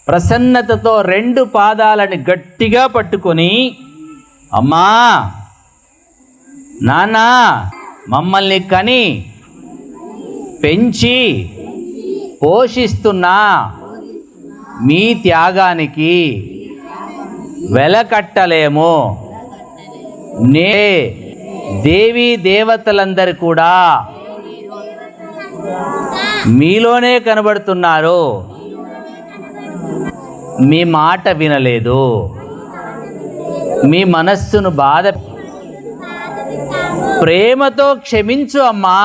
ప్రసన్నతతో 2 పాదాలని గట్టిగా పట్టుకొని, అమ్మా నాన్న మమ్మల్ని కని పెంచి పోషిస్తున్నా మీ త్యాగానికి వెలకట్టలేము. దేవీ దేవతలందరూ కూడా మీలోనే కనబడుతున్నారు, మీ మాట వినలేదు, మీ మనస్సును బాధ ప్రేమతో క్షమించు అమ్మా,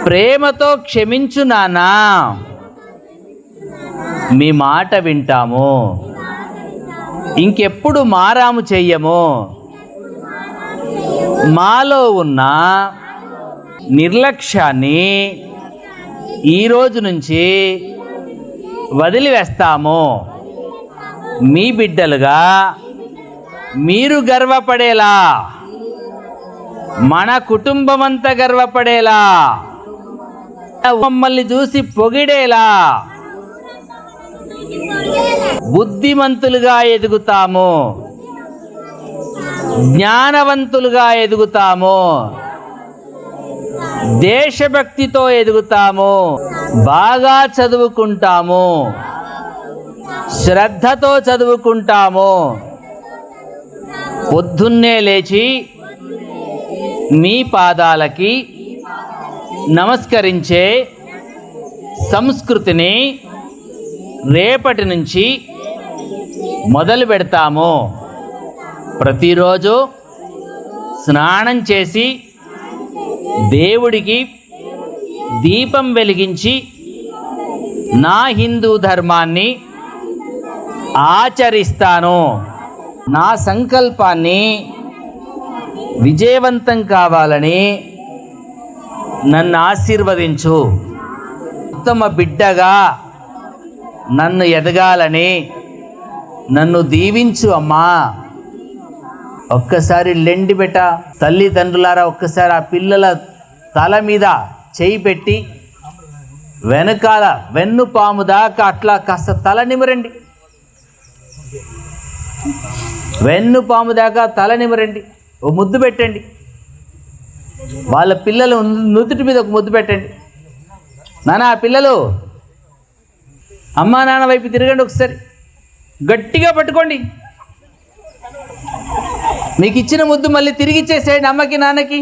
ప్రేమతో క్షమించు నాన్నా, మీ మాట వింటాము, ఇంకెప్పుడు మారాము చెయ్యము. మాలో ఉన్న నిర్లక్ష్యాన్ని ఈరోజు నుంచి వదిలివేస్తాము. మీ బిడ్డలుగా మీరు గర్వపడేలా, మన కుటుంబమంతా గర్వపడేలా, మమ్మల్ని చూసి పొగిడేలా బుద్ధిమంతులుగా ఎదుగుతాము, జ్ఞానవంతులుగా ఎదుగుతాము, దేశభక్తితో ఎదుగుతాము, బాగా చదువుకుంటాము, శ్రద్ధతో చదువుకుంటాము. పొద్దున్నే లేచి మీ పాదాలకి నమస్కరించే సంస్కృతిని రేపటి నుంచి మొదలు పెడతాము. ప్రతిరోజు స్నానం చేసి దేవుడికి దీపం వెలిగించి నా హిందూ ధర్మాన్ని ఆచరిస్తాను. నా సంకల్పాన్ని విజయవంతం కావాలని నన్ను ఆశీర్వదించు. ఉత్తమ బిడ్డగా నన్ను ఎదగాలని నన్ను దీవించు అమ్మా. ఒక్కసారి లెండి బెట తల్లిదండ్రులారా, ఒక్కసారి ఆ పిల్లల తల మీద చేయి పెట్టి వెనకాల వెన్నుపాము దాకా అట్లా కాస్త తల నిమరండి, వెన్నుపాము దాకా తల నిమరండి, ఓ ముద్దు పెట్టండి. వాళ్ళ పిల్లలు నుదుటి మీద ఒక ముద్దు పెట్టండి. నాన్న పిల్లలు అమ్మా నాన్న వైపు తిరగండి, ఒకసారి గట్టిగా పట్టుకోండి. మీకు ఇచ్చిన ముద్దు మళ్ళీ తిరిగి ఇచ్చేసేయండి అమ్మకి నాన్నకి.